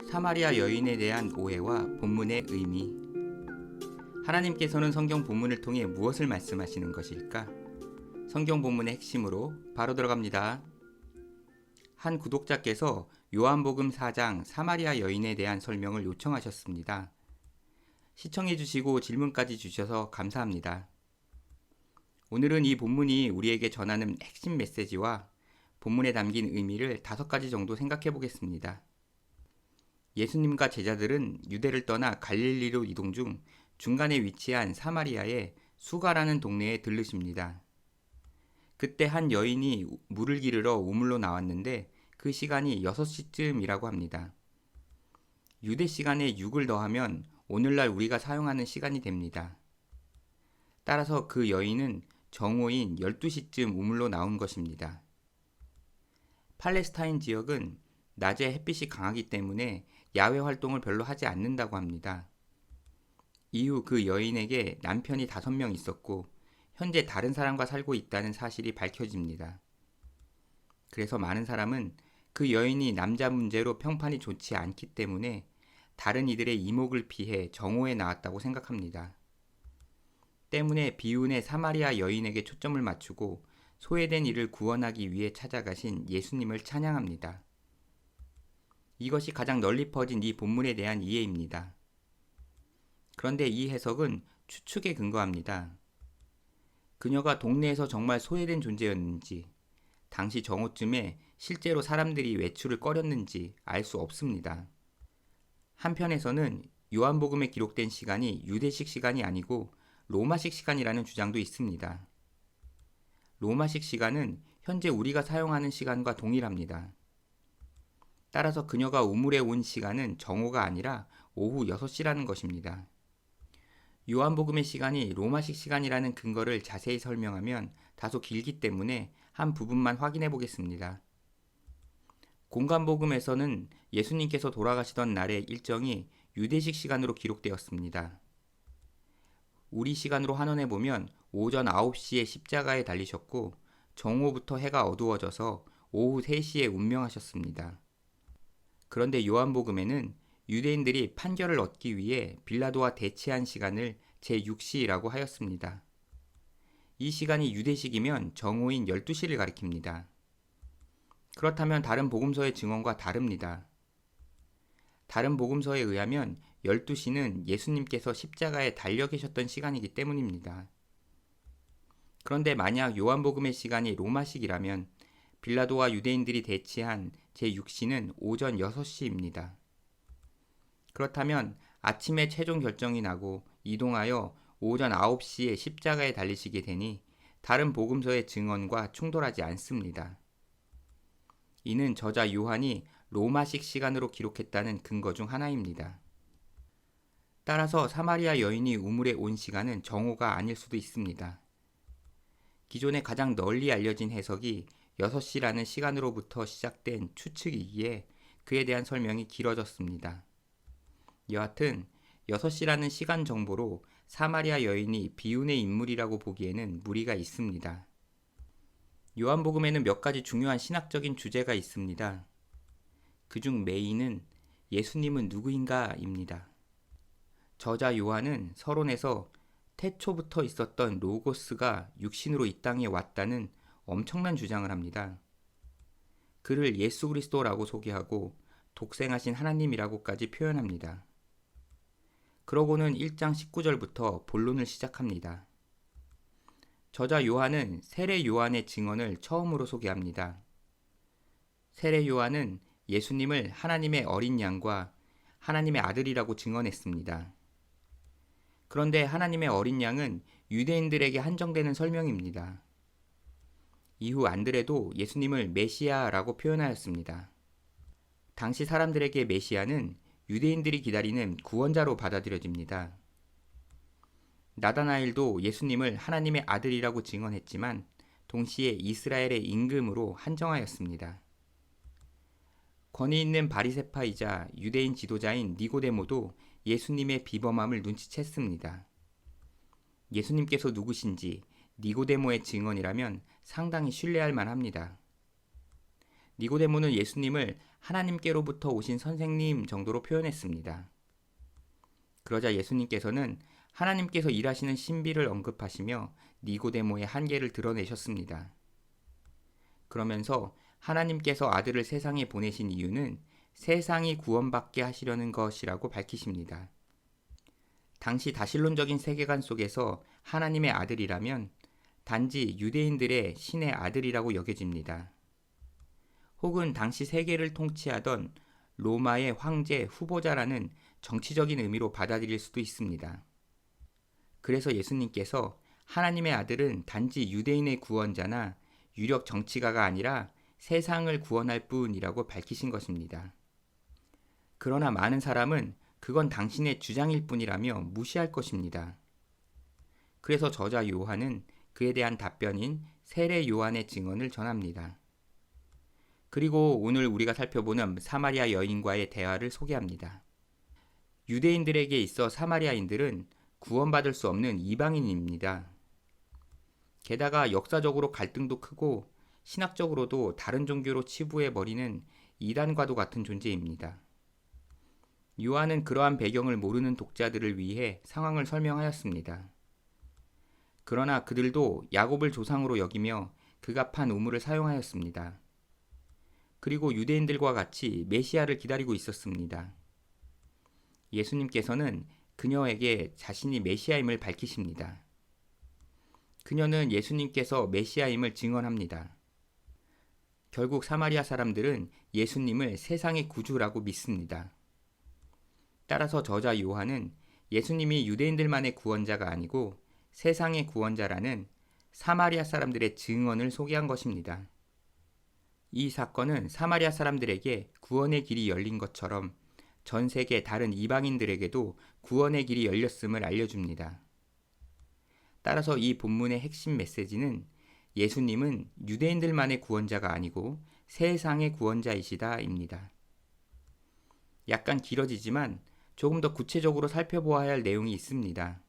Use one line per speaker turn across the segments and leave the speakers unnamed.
사마리아 여인에 대한 오해와 본문의 의미. 하나님께서는 성경 본문을 통해 무엇을 말씀하시는 것일까? 성경 본문의 핵심으로 바로 들어갑니다. 한 구독자께서 요한복음 4장 사마리아 여인에 대한 설명을 요청하셨습니다. 시청해주시고 질문까지 주셔서 감사합니다. 오늘은 이 본문이 우리에게 전하는 핵심 메시지와 본문에 담긴 의미를 5가지 정도 생각해 보겠습니다. 예수님과 제자들은 유대를 떠나 갈릴리로 이동 중 중간에 위치한 사마리아의 수가라는 동네에 들르십니다. 그때 한 여인이 물을 기르러 우물로 나왔는데 그 시간이 6시쯤이라고 합니다. 유대 시간에 6을 더하면 오늘날 우리가 사용하는 시간이 됩니다. 따라서 그 여인은 정오인 12시쯤 우물로 나온 것입니다. 팔레스타인 지역은 낮에 햇빛이 강하기 때문에 야외 활동을 별로 하지 않는다고 합니다. 이후 그 여인에게 남편이 5명 있었고 현재 다른 사람과 살고 있다는 사실이 밝혀집니다. 그래서 많은 사람은 그 여인이 남자 문제로 평판이 좋지 않기 때문에 다른 이들의 이목을 피해 정오에 나왔다고 생각합니다. 때문에 비운의 사마리아 여인에게 초점을 맞추고 소외된 이를 구원하기 위해 찾아가신 예수님을 찬양합니다. 이것이 가장 널리 퍼진 이 본문에 대한 이해입니다. 그런데 이 해석은 추측에 근거합니다. 그녀가 동네에서 정말 소외된 존재였는지, 당시 정오쯤에 실제로 사람들이 외출을 꺼렸는지 알 수 없습니다. 한편에서는 요한복음에 기록된 시간이 유대식 시간이 아니고 로마식 시간이라는 주장도 있습니다. 로마식 시간은 현재 우리가 사용하는 시간과 동일합니다. 따라서 그녀가 우물에 온 시간은 정오가 아니라 오후 6시라는 것입니다. 요한복음의 시간이 로마식 시간이라는 근거를 자세히 설명하면 다소 길기 때문에 한 부분만 확인해 보겠습니다. 공간복음에서는 예수님께서 돌아가시던 날의 일정이 유대식 시간으로 기록되었습니다. 우리 시간으로 환원해 보면 오전 9시에 십자가에 달리셨고 정오부터 해가 어두워져서 오후 3시에 운명하셨습니다. 그런데 요한복음에는 유대인들이 판결을 얻기 위해 빌라도와 대치한 시간을 제6시라고 하였습니다. 이 시간이 유대식이면 정오인 12시를 가리킵니다. 그렇다면 다른 복음서의 증언과 다릅니다. 다른 복음서에 의하면 12시는 예수님께서 십자가에 달려 계셨던 시간이기 때문입니다. 그런데 만약 요한복음의 시간이 로마식이라면 빌라도와 유대인들이 대치한 제6시는 오전 6시입니다. 그렇다면 아침에 최종 결정이 나고 이동하여 오전 9시에 십자가에 달리시게 되니 다른 복음서의 증언과 충돌하지 않습니다. 이는 저자 요한이 로마식 시간으로 기록했다는 근거 중 하나입니다. 따라서 사마리아 여인이 우물에 온 시간은 정오가 아닐 수도 있습니다. 기존에 가장 널리 알려진 해석이 6시라는 시간으로부터 시작된 추측이기에 그에 대한 설명이 길어졌습니다. 여하튼 6시라는 시간 정보로 사마리아 여인이 비운의 인물이라고 보기에는 무리가 있습니다. 요한복음에는 몇 가지 중요한 신학적인 주제가 있습니다. 그중 메인은 예수님은 누구인가입니다. 저자 요한은 서론에서 태초부터 있었던 로고스가 육신으로 이 땅에 왔다는 엄청난 주장을 합니다. 그를 예수 그리스도라고 소개하고 독생하신 하나님이라고까지 표현합니다. 그러고는 1장 19절부터 본론을 시작합니다. 저자 요한은 세례 요한의 증언을 처음으로 소개합니다. 세례 요한은 예수님을 하나님의 어린 양과 하나님의 아들이라고 증언했습니다. 그런데 하나님의 어린 양은 유대인들에게 한정되는 설명입니다. 이후 안드레도 예수님을 메시아라고 표현하였습니다. 당시 사람들에게 메시아는 유대인들이 기다리는 구원자로 받아들여집니다. 나다나엘도 예수님을 하나님의 아들이라고 증언했지만 동시에 이스라엘의 임금으로 한정하였습니다. 권위 있는 바리새파이자 유대인 지도자인 니고데모도 예수님의 비범함을 눈치챘습니다. 예수님께서 누구신지 니고데모의 증언이라면 상당히 신뢰할 만합니다. 니고데모는 예수님을 하나님께로부터 오신 선생님 정도로 표현했습니다. 그러자 예수님께서는 하나님께서 일하시는 신비를 언급하시며 니고데모의 한계를 드러내셨습니다. 그러면서 하나님께서 아들을 세상에 보내신 이유는 세상이 구원받게 하시려는 것이라고 밝히십니다. 당시 다신론적인 세계관 속에서 하나님의 아들이라면 단지 유대인들의 신의 아들이라고 여겨집니다. 혹은 당시 세계를 통치하던 로마의 황제 후보자라는 정치적인 의미로 받아들일 수도 있습니다. 그래서 예수님께서 하나님의 아들은 단지 유대인의 구원자나 유력 정치가가 아니라 세상을 구원할 뿐이라고 밝히신 것입니다. 그러나 많은 사람은 그건 당신의 주장일 뿐이라며 무시할 것입니다. 그래서 저자 요한은 그에 대한 답변인 세례 요한의 증언을 전합니다. 그리고 오늘 우리가 살펴보는 사마리아 여인과의 대화를 소개합니다. 유대인들에게 있어 사마리아인들은 구원받을 수 없는 이방인입니다. 게다가 역사적으로 갈등도 크고 신학적으로도 다른 종교로 치부해버리는 이단과도 같은 존재입니다. 요한은 그러한 배경을 모르는 독자들을 위해 상황을 설명하였습니다. 그러나 그들도 야곱을 조상으로 여기며 그가 판 우물을 사용하였습니다. 그리고 유대인들과 같이 메시아를 기다리고 있었습니다. 예수님께서는 그녀에게 자신이 메시아임을 밝히십니다. 그녀는 예수님께서 메시아임을 증언합니다. 결국 사마리아 사람들은 예수님을 세상의 구주라고 믿습니다. 따라서 저자 요한은 예수님이 유대인들만의 구원자가 아니고 세상의 구원자라는 사마리아 사람들의 증언을 소개한 것입니다. 이 사건은 사마리아 사람들에게 구원의 길이 열린 것처럼 전 세계 다른 이방인들에게도 구원의 길이 열렸음을 알려줍니다. 따라서 이 본문의 핵심 메시지는 예수님은 유대인들만의 구원자가 아니고 세상의 구원자이시다입니다. 약간 길어지지만 조금 더 구체적으로 살펴보아야 할 내용이 있습니다.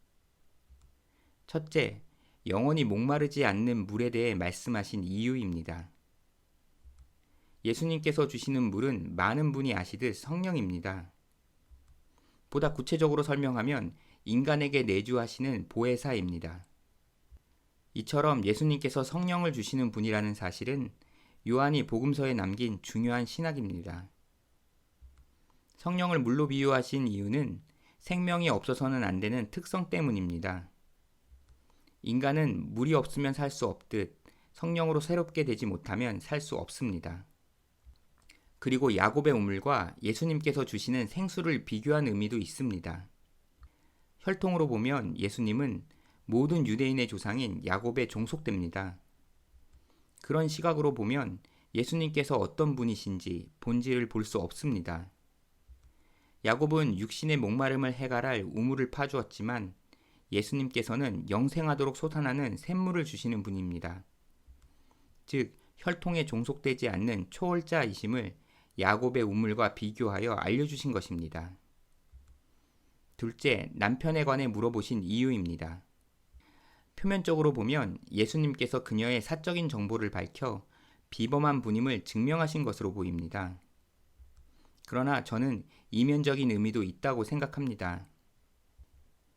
첫째, 영원히 목마르지 않는 물에 대해 말씀하신 이유입니다. 예수님께서 주시는 물은 많은 분이 아시듯 성령입니다. 보다 구체적으로 설명하면 인간에게 내주하시는 보혜사입니다. 이처럼 예수님께서 성령을 주시는 분이라는 사실은 요한이 복음서에 남긴 중요한 신학입니다. 성령을 물로 비유하신 이유는 생명이 없어서는 안 되는 특성 때문입니다. 인간은 물이 없으면 살 수 없듯 성령으로 새롭게 되지 못하면 살 수 없습니다. 그리고 야곱의 우물과 예수님께서 주시는 생수를 비교한 의미도 있습니다. 혈통으로 보면 예수님은 모든 유대인의 조상인 야곱에 종속됩니다. 그런 시각으로 보면 예수님께서 어떤 분이신지 본질을 볼 수 없습니다. 야곱은 육신의 목마름을 해결할 우물을 파주었지만 예수님께서는 영생하도록 솟아나는 샘물을 주시는 분입니다. 즉, 혈통에 종속되지 않는 초월자이심을 야곱의 우물과 비교하여 알려주신 것입니다. 둘째, 남편에 관해 물어보신 이유입니다. 표면적으로 보면 예수님께서 그녀의 사적인 정보를 밝혀 비범한 분임을 증명하신 것으로 보입니다. 그러나 저는 이면적인 의미도 있다고 생각합니다.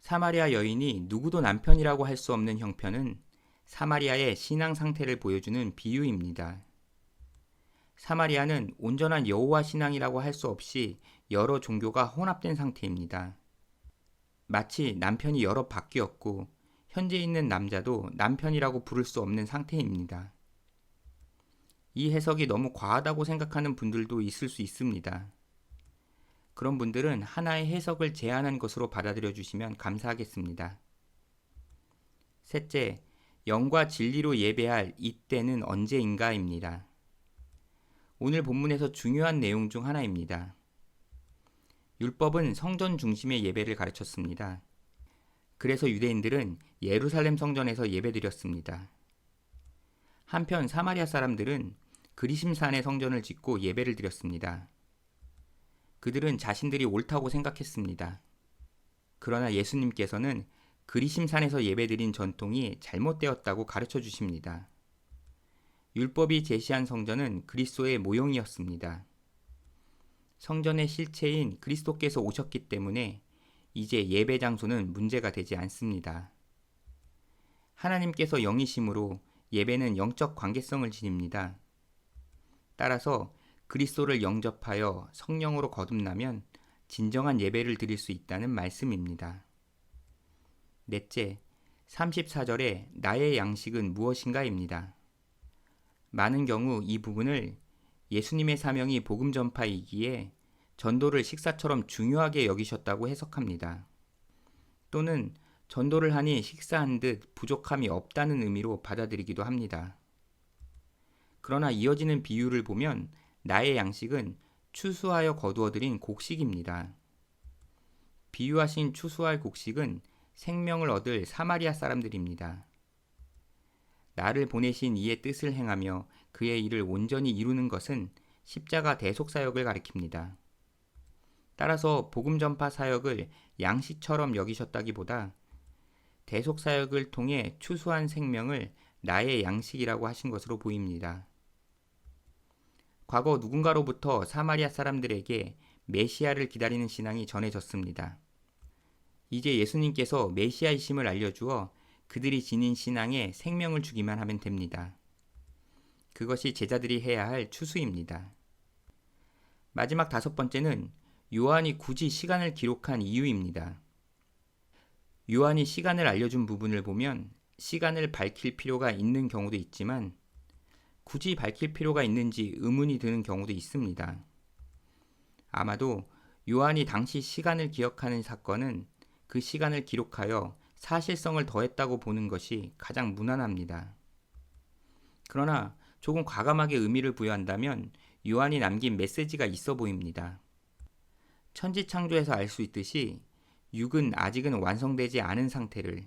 사마리아 여인이 누구도 남편이라고 할 수 없는 형편은 사마리아의 신앙 상태를 보여주는 비유입니다. 사마리아는 온전한 여호와 신앙이라고 할 수 없이 여러 종교가 혼합된 상태입니다. 마치 남편이 여러 바뀌었고 현재 있는 남자도 남편이라고 부를 수 없는 상태입니다. 이 해석이 너무 과하다고 생각하는 분들도 있을 수 있습니다. 그런 분들은 하나의 해석을 제안한 것으로 받아들여 주시면 감사하겠습니다. 셋째, 영과 진리로 예배할 이때는 언제인가입니다. 오늘 본문에서 중요한 내용 중 하나입니다. 율법은 성전 중심의 예배를 가르쳤습니다. 그래서 유대인들은 예루살렘 성전에서 예배드렸습니다. 한편 사마리아 사람들은 그리심산에 성전을 짓고 예배를 드렸습니다. 그들은 자신들이 옳다고 생각했습니다. 그러나 예수님께서는 그리심산에서 예배드린 전통이 잘못되었다고 가르쳐 주십니다. 율법이 제시한 성전은 그리스도의 모형이었습니다. 성전의 실체인 그리스도께서 오셨기 때문에 이제 예배 장소는 문제가 되지 않습니다. 하나님께서 영이심으로 예배는 영적 관계성을 지닙니다. 따라서 그리스도를 영접하여 성령으로 거듭나면 진정한 예배를 드릴 수 있다는 말씀입니다. 넷째, 34절에 나의 양식은 무엇인가입니다. 많은 경우 이 부분을 예수님의 사명이 복음 전파이기에 전도를 식사처럼 중요하게 여기셨다고 해석합니다. 또는 전도를 하니 식사한 듯 부족함이 없다는 의미로 받아들이기도 합니다. 그러나 이어지는 비유를 보면 나의 양식은 추수하여 거두어들인 곡식입니다. 비유하신 추수할 곡식은 생명을 얻을 사마리아 사람들입니다. 나를 보내신 이의 뜻을 행하며 그의 일을 온전히 이루는 것은 십자가 대속사역을 가리킵니다. 따라서 복음 전파 사역을 양식처럼 여기셨다기보다 대속사역을 통해 추수한 생명을 나의 양식이라고 하신 것으로 보입니다. 과거 누군가로부터 사마리아 사람들에게 메시아를 기다리는 신앙이 전해졌습니다. 이제 예수님께서 메시아이심을 알려주어 그들이 지닌 신앙에 생명을 주기만 하면 됩니다. 그것이 제자들이 해야 할 추수입니다. 마지막 5번째는 요한이 굳이 시간을 기록한 이유입니다. 요한이 시간을 알려준 부분을 보면 시간을 밝힐 필요가 있는 경우도 있지만 굳이 밝힐 필요가 있는지 의문이 드는 경우도 있습니다. 아마도 요한이 당시 시간을 기억하는 사건은 그 시간을 기록하여 사실성을 더했다고 보는 것이 가장 무난합니다. 그러나 조금 과감하게 의미를 부여한다면 요한이 남긴 메시지가 있어 보입니다. 천지창조에서 알 수 있듯이 6은 아직은 완성되지 않은 상태를,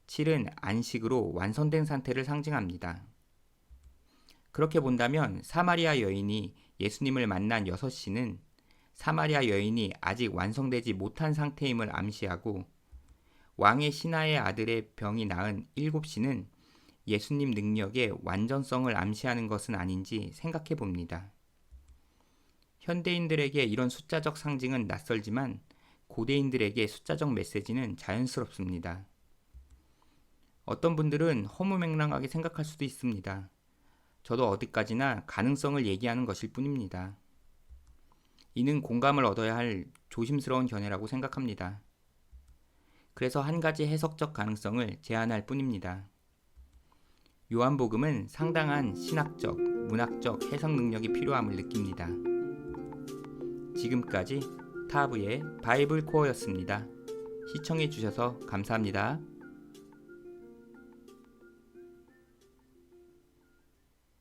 7은 안식으로 완성된 상태를 상징합니다. 그렇게 본다면 사마리아 여인이 예수님을 만난 6시는 사마리아 여인이 아직 완성되지 못한 상태임을 암시하고 왕의 신하의 아들의 병이 나은 7시는 예수님 능력의 완전성을 암시하는 것은 아닌지 생각해 봅니다. 현대인들에게 이런 숫자적 상징은 낯설지만 고대인들에게 숫자적 메시지는 자연스럽습니다. 어떤 분들은 허무맹랑하게 생각할 수도 있습니다. 저도 어디까지나 가능성을 얘기하는 것일 뿐입니다. 이는 공감을 얻어야 할 조심스러운 견해라고 생각합니다. 그래서 한 가지 해석적 가능성을 제안할 뿐입니다. 요한복음은 상당한 신학적, 문학적 해석 능력이 필요함을 느낍니다. 지금까지 타브의 바이블 코어였습니다. 시청해 주셔서 감사합니다.